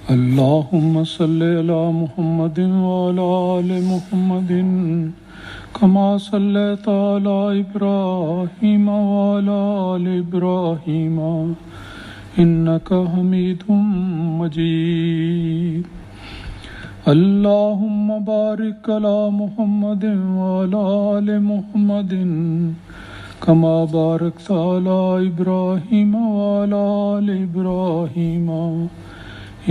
اللهم صل على محمد وعلى آل محمد كما صليت على إبراهيم وعلى آل إبراهيم إنك حميد مجيد اللهم بارك على محمد وعلى آل محمد كما باركت على إبراهيم وعلى آل إبراهيم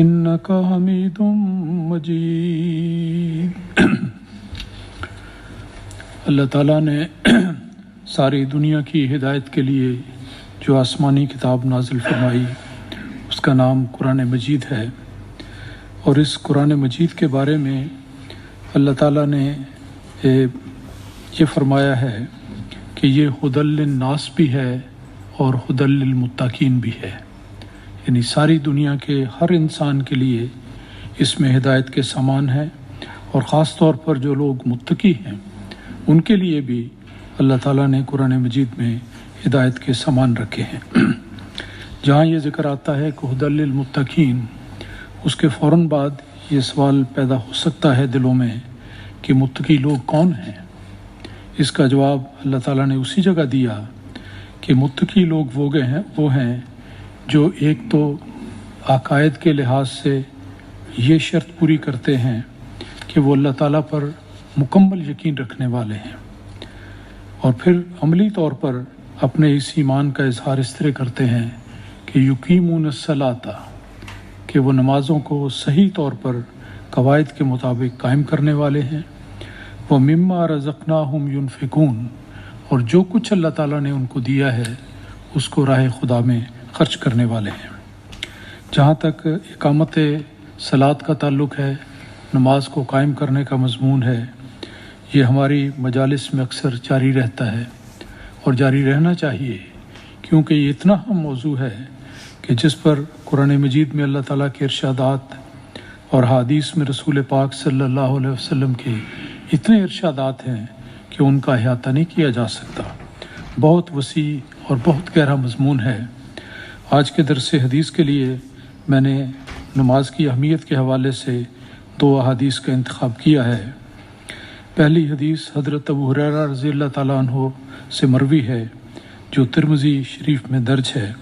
إنك حميد مجيد۔ اللہ تعالیٰ نے ساری دنیا کی ہدایت کے لیے جو آسمانی کتاب نازل فرمائی اس کا نام قرآن مجید ہے، اور اس قرآن مجید کے بارے میں اللہ تعالیٰ نے یہ فرمایا ہے کہ یہ ہدی للناس بھی ہے اور ہدی للمتقین بھی ہے، یعنی ساری دنیا کے ہر انسان کے لیے اس میں ہدایت کے سامان ہے، اور خاص طور پر جو لوگ متقی ہیں ان کے لیے بھی اللہ تعالیٰ نے قرآن مجید میں ہدایت کے سامان رکھے ہیں۔ جہاں یہ ذکر آتا ہے کہ ہدی للمتقین، اس کے فوراً بعد یہ سوال پیدا ہو سکتا ہے دلوں میں کہ متقی لوگ کون ہیں۔ اس کا جواب اللہ تعالیٰ نے اسی جگہ دیا کہ متقی لوگ وہ ہیں جو ایک تو عقائد کے لحاظ سے یہ شرط پوری کرتے ہیں کہ وہ اللہ تعالیٰ پر مکمل یقین رکھنے والے ہیں، اور پھر عملی طور پر اپنے اس ایمان کا اظہار اس طرح کرتے ہیں کہ یقیمون الصلاۃ، کہ وہ نمازوں کو صحیح طور پر قواعد کے مطابق قائم کرنے والے ہیں، وہ مما رزقناہم ینفقون، اور جو کچھ اللہ تعالیٰ نے ان کو دیا ہے اس کو راہ خدا میں خرچ کرنے والے ہیں۔ جہاں تک اقامت صلاۃ کا تعلق ہے، نماز کو قائم کرنے کا مضمون ہے، یہ ہماری مجالس میں اکثر جاری رہتا ہے اور جاری رہنا چاہیے، کیونکہ یہ اتنا اہم موضوع ہے کہ جس پر قرآن مجید میں اللہ تعالیٰ کے ارشادات اور حدیث میں رسول پاک صلی اللہ علیہ وسلم کے اتنے ارشادات ہیں کہ ان کا احاطہ نہیں کیا جا سکتا۔ بہت وسیع اور بہت گہرا مضمون ہے۔ آج کے درس حدیث کے لیے میں نے نماز کی اہمیت کے حوالے سے 2 احادیث کا انتخاب کیا ہے۔ پہلی حدیث حضرت ابو ہریرہ رضی اللہ تعالیٰ عنہ سے مروی ہے، جو ترمذی شریف میں درج ہے۔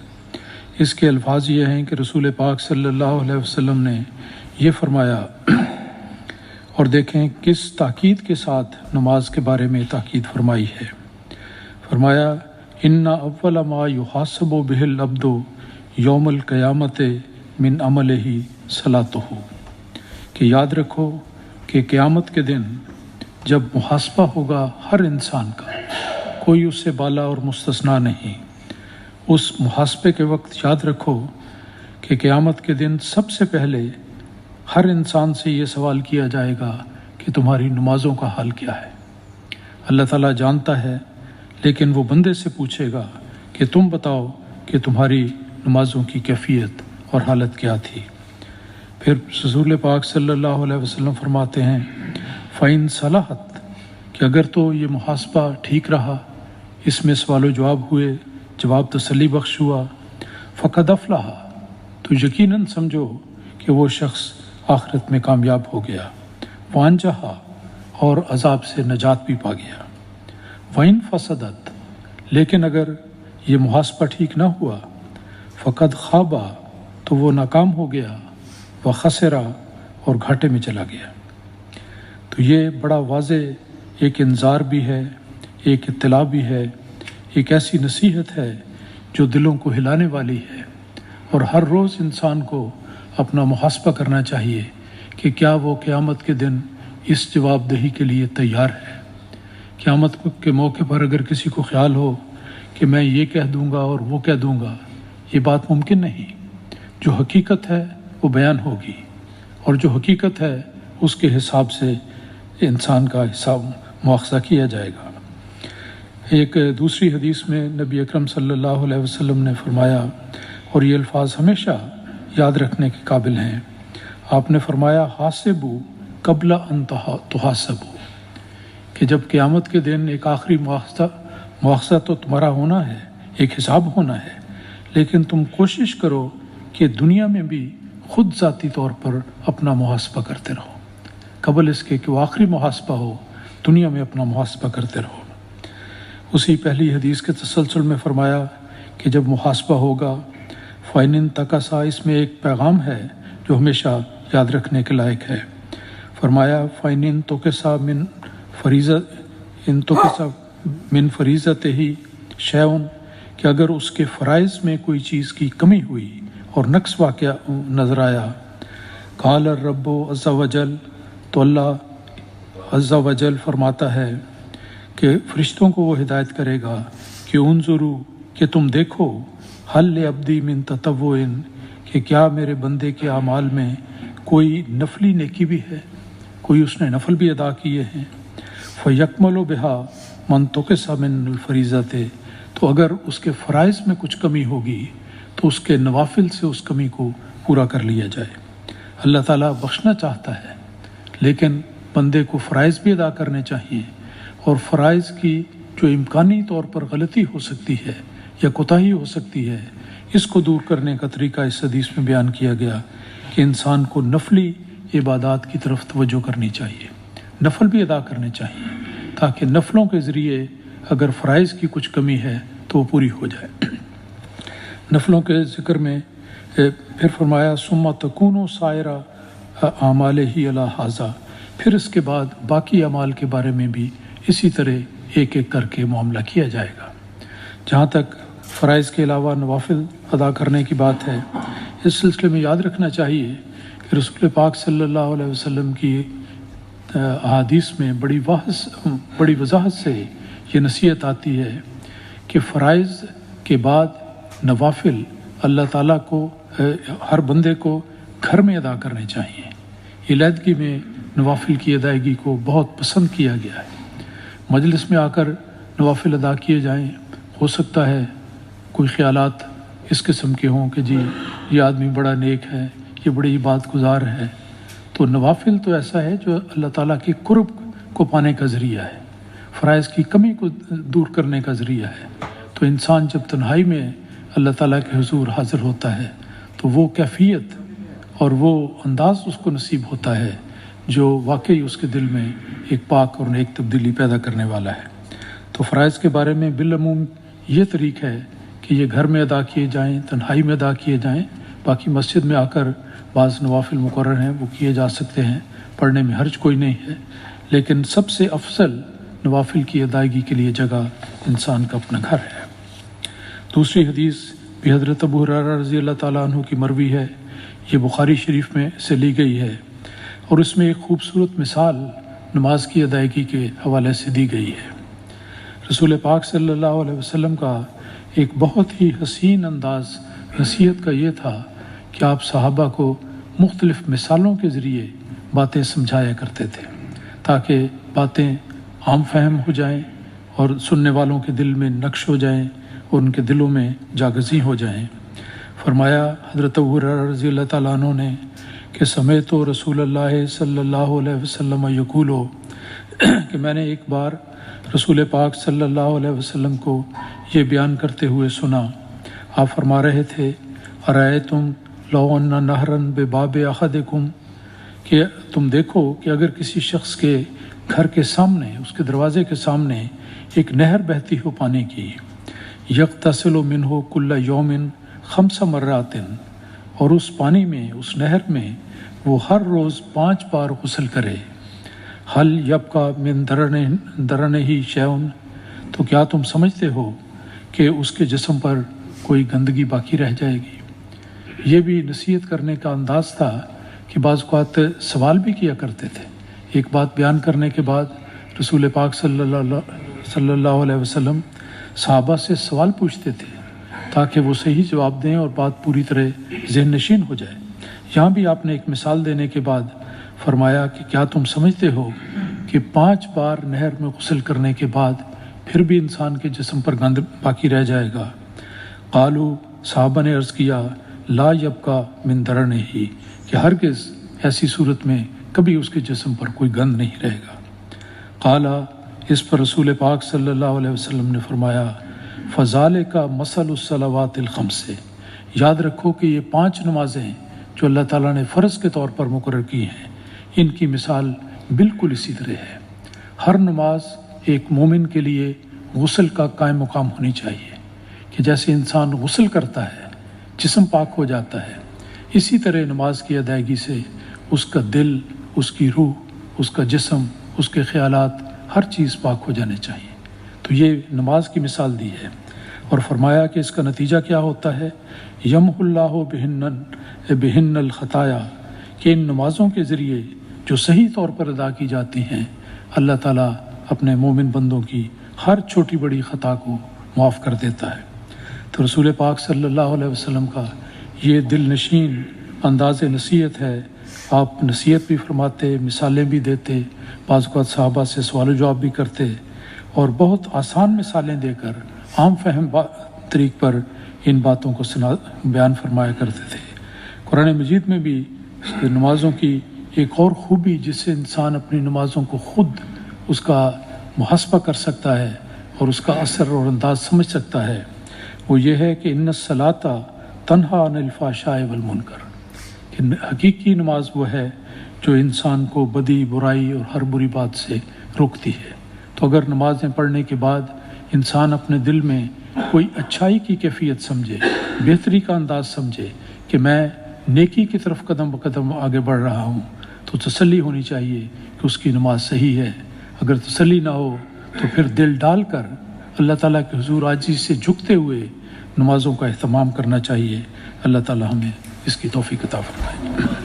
اس کے الفاظ یہ ہیں کہ رسول پاک صلی اللہ علیہ وسلم نے یہ فرمایا، اور دیکھیں کس تاکید کے ساتھ نماز کے بارے میں تاکید فرمائی ہے۔ فرمایا ان اول ما یحاسب بہ العبد یوم القیامت من عملہ صلاتہ، کہ یاد رکھو کہ قیامت کے دن جب محاسبہ ہوگا ہر انسان کا، کوئی اس سے بالا اور مستثنا نہیں، اس محاسبے کے وقت یاد رکھو کہ قیامت کے دن سب سے پہلے ہر انسان سے یہ سوال کیا جائے گا کہ تمہاری نمازوں کا حال کیا ہے۔ اللہ تعالیٰ جانتا ہے، لیکن وہ بندے سے پوچھے گا کہ تم بتاؤ کہ تمہاری نمازوں کی کیفیت اور حالت کیا تھی۔ پھر رسول پاک صلی اللہ علیہ وسلم فرماتے ہیں فَإِن صَلَحَتْ، کہ اگر تو یہ محاسبہ ٹھیک رہا، اس میں سوال و جواب ہوئے، جواب تسلی بخش ہوا، فَقَدْ أَفْلَحَ، تو یقیناً سمجھو کہ وہ شخص آخرت میں کامیاب ہو گیا، وَأَنجَحَ، اور عذاب سے نجات بھی پا گیا، وَإِن فَسَدَتْ، لیکن اگر یہ محاسبہ ٹھیک نہ ہوا، فَقَدْ خَابَ، تو وہ ناکام ہو گیا، وَخَسِرَ، اور گھاٹے میں چلا گیا۔ تو یہ بڑا واضح ایک انذار بھی ہے، ایک اطلاع بھی ہے، ایک ایسی نصیحت ہے جو دلوں کو ہلانے والی ہے، اور ہر روز انسان کو اپنا محاسبہ کرنا چاہیے کہ کیا وہ قیامت کے دن اس جواب دہی کے لیے تیار ہے۔ قیامت کے موقع پر اگر کسی کو خیال ہو کہ میں یہ کہہ دوں گا اور وہ کہہ دوں گا، یہ بات ممکن نہیں۔ جو حقیقت ہے وہ بیان ہوگی، اور جو حقیقت ہے اس کے حساب سے انسان کا حساب مواخذہ کیا جائے گا۔ ایک دوسری حدیث میں نبی اکرم صلی اللہ علیہ وسلم نے فرمایا، اور یہ الفاظ ہمیشہ یاد رکھنے کے قابل ہیں، آپ نے فرمایا حاسبوا قبل ان تحاسبوا، کہ جب قیامت کے دن ایک آخری مواخذہ تو تمہارا ہونا ہے، ایک حساب ہونا ہے، لیکن تم کوشش کرو کہ دنیا میں بھی خود ذاتی طور پر اپنا محاسبہ کرتے رہو، قبل اس کے کہ وہ آخری محاسبہ ہو، دنیا میں اپنا محاسبہ کرتے رہو۔ اسی پہلی حدیث کے تسلسل میں فرمایا کہ جب محاسبہ ہوگا فَإِنْ تَقَسَا، اس میں ایک پیغام ہے جو ہمیشہ یاد رکھنے کے لائق ہے۔ فرمایا فَإِنْ تُقِسَا مِنْ فَرِیضَتِهِ شَیْءٌ، کہ اگر اس کے فرائض میں کوئی چیز کی کمی ہوئی اور نقص واقع نظر آیا، قال الرب عز وجل، تو اللہ عز وجل فرماتا ہے کہ فرشتوں کو وہ ہدایت کرے گا کہ انظروا، کہ تم دیکھو، حل لعبدی من تطوع، کہ کیا میرے بندے کے اعمال میں کوئی نفلی نیکی بھی ہے، کوئی اس نے نفل بھی ادا کیے ہیں۔ فیکمل بہا من تقص من الفریضۃ، تو اگر اس کے فرائض میں کچھ کمی ہوگی تو اس کے نوافل سے اس کمی کو پورا کر لیا جائے۔ اللہ تعالیٰ بخشنا چاہتا ہے، لیکن بندے کو فرائض بھی ادا کرنے چاہیے، اور فرائض کی جو امکانی طور پر غلطی ہو سکتی ہے یا کوتاہی ہو سکتی ہے، اس کو دور کرنے کا طریقہ اس حدیث میں بیان کیا گیا کہ انسان کو نفلی عبادات کی طرف توجہ کرنی چاہیے، نفل بھی ادا کرنے چاہیے، تاکہ نفلوں کے ذریعے اگر فرائض کی کچھ کمی ہے تو وہ پوری ہو جائے۔ نفلوں کے ذکر میں پھر فرمایا ثم تکون سائر اعمالہ علی ھذا، پھر اس کے بعد باقی اعمال کے بارے میں بھی اسی طرح ایک ایک کر کے معاملہ کیا جائے گا۔ جہاں تک فرائض کے علاوہ نوافل ادا کرنے کی بات ہے، اس سلسلے میں یاد رکھنا چاہیے کہ رسول پاک صلی اللہ علیہ وسلم کی احادیث میں بڑی وضاحت سے یہ نصیحت آتی ہے کہ فرائض کے بعد نوافل اللہ تعالیٰ کو ہر بندے کو گھر میں ادا کرنے چاہیے۔ علیحدگی میں نوافل کی ادائیگی کو بہت پسند کیا گیا ہے۔ مجلس میں آ کر نوافل ادا کیے جائیں، ہو سکتا ہے کوئی خیالات اس قسم کے ہوں کہ جی یہ آدمی بڑا نیک ہے، یہ بڑی عبادت گزار ہے، تو نوافل تو ایسا ہے جو اللہ تعالیٰ کے قرب کو پانے کا ذریعہ ہے، فرائض کی کمی کو دور کرنے کا ذریعہ ہے۔ تو انسان جب تنہائی میں اللہ تعالیٰ کے حضور حاضر ہوتا ہے تو وہ کیفیت اور وہ انداز اس کو نصیب ہوتا ہے جو واقعی اس کے دل میں ایک پاک اور نیک تبدیلی پیدا کرنے والا ہے۔ تو فرائض کے بارے میں بالعموم یہ طریق ہے کہ یہ گھر میں ادا کیے جائیں، تنہائی میں ادا کیے جائیں، باقی مسجد میں آ کر بعض نوافل مقرر ہیں وہ کیے جا سکتے ہیں، پڑھنے میں حرج کوئی نہیں ہے، لیکن سب سے افضل نوافل کی ادائیگی کے لیے جگہ انسان کا اپنا گھر ہے۔ دوسری حدیث بھی حضرت ابو ہریرہ رضی اللہ تعالیٰ عنہ کی مروی ہے، یہ بخاری شریف میں سے لی گئی ہے، اور اس میں ایک خوبصورت مثال نماز کی ادائیگی کے حوالے سے دی گئی ہے۔ رسول پاک صلی اللہ علیہ وسلم کا ایک بہت ہی حسین انداز نصیحت کا یہ تھا کہ آپ صحابہ کو مختلف مثالوں کے ذریعے باتیں سمجھایا کرتے تھے تاکہ باتیں عام فہم ہو جائیں اور سننے والوں کے دل میں نقش ہو جائیں اور ان کے دلوں میں جاگزی ہو جائیں۔ فرمایا حضرت ابو ہریرہ رضی اللہ تعالیٰ عنہ نے کہ سمیت رسول اللہ صلی اللہ علیہ وسلم یقول، کہ میں نے ایک بار رسول پاک صلی اللہ علیہ وسلم کو یہ بیان کرتے ہوئے سنا۔ آپ فرما رہے تھے ارأیتم لو ان نہرا بباب احدکم، کہ تم دیکھو کہ اگر کسی شخص کے گھر کے سامنے، اس کے دروازے کے سامنے ایک نہر بہتی ہو پانی کی، یغتسل منہ کل یوم 5 مرات، اور اس پانی میں، اس نہر میں وہ ہر روز 5 بار غسل کرے، حل یبقى من درنہ شیء، تو کیا تم سمجھتے ہو کہ اس کے جسم پر کوئی گندگی باقی رہ جائے گی؟ یہ بھی نصیحت کرنے کا انداز تھا کہ بعض اوقات سوال بھی کیا کرتے تھے۔ ایک بات بیان کرنے کے بعد رسول پاک صلی اللہ علیہ وسلم صحابہ سے سوال پوچھتے تھے تاکہ وہ صحیح جواب دیں اور بات پوری طرح ذہن نشین ہو جائے۔ یہاں بھی آپ نے ایک مثال دینے کے بعد فرمایا کہ کیا تم سمجھتے ہو کہ 5 بار نہر میں غسل کرنے کے بعد پھر بھی انسان کے جسم پر گند باقی رہ جائے گا؟ قالو، صحابہ نے عرض کیا لا یبقى من درنہ، کہ ہرگز ایسی صورت میں کبھی اس کے جسم پر کوئی گند نہیں رہے گا۔ قالا، اس پر رسول پاک صلی اللہ علیہ وسلم نے فرمایا فذالک مثل الصلوات الخمس، یاد رکھو کہ یہ 5 نمازیں جو اللہ تعالیٰ نے فرض کے طور پر مقرر کی ہیں، ان کی مثال بالکل اسی طرح ہے۔ ہر نماز ایک مومن کے لیے غسل کا قائم مقام ہونی چاہیے کہ جیسے انسان غسل کرتا ہے جسم پاک ہو جاتا ہے، اسی طرح نماز کی ادائیگی سے اس کا دل، اس کی روح، اس کا جسم، اس کے خیالات، ہر چیز پاک ہو جانے چاہیے۔ تو یہ نماز کی مثال دی ہے، اور فرمایا کہ اس کا نتیجہ کیا ہوتا ہے، یمحو اللہ بہن الخطایا، کہ ان نمازوں کے ذریعے جو صحیح طور پر ادا کی جاتی ہیں، اللہ تعالیٰ اپنے مومن بندوں کی ہر چھوٹی بڑی خطا کو معاف کر دیتا ہے۔ تو رسول پاک صلی اللہ علیہ وسلم کا یہ دل نشین انداز نصیحت ہے۔ آپ نصیحت بھی فرماتے، مثالیں بھی دیتے، بعض اوقات صحابہ سے سوال و جواب بھی کرتے، اور بہت آسان مثالیں دے کر عام فہم طریق پر ان باتوں کو بیان فرمایا کرتے تھے۔ قرآن مجید میں بھی نمازوں کی ایک اور خوبی، جس سے انسان اپنی نمازوں کو خود اس کا محاسبہ کر سکتا ہے اور اس کا اثر اور انداز سمجھ سکتا ہے، وہ یہ ہے کہ ان الصلاۃ تنہا عن الفحشاء والمنکر، کہ حقیقی نماز وہ ہے جو انسان کو بدی، برائی اور ہر بری بات سے روکتی ہے۔ تو اگر نمازیں پڑھنے کے بعد انسان اپنے دل میں کوئی اچھائی کی کیفیت سمجھے، بہتری کا انداز سمجھے کہ میں نیکی کی طرف قدم بقدم آگے بڑھ رہا ہوں، تو تسلی ہونی چاہیے کہ اس کی نماز صحیح ہے۔ اگر تسلی نہ ہو تو پھر دل ڈال کر اللہ تعالیٰ کے حضور عاجزی سے جھکتے ہوئے نمازوں کا اہتمام کرنا چاہیے۔ اللہ تعالیٰ ہمیں اس کی توفیق عطا فرمائے۔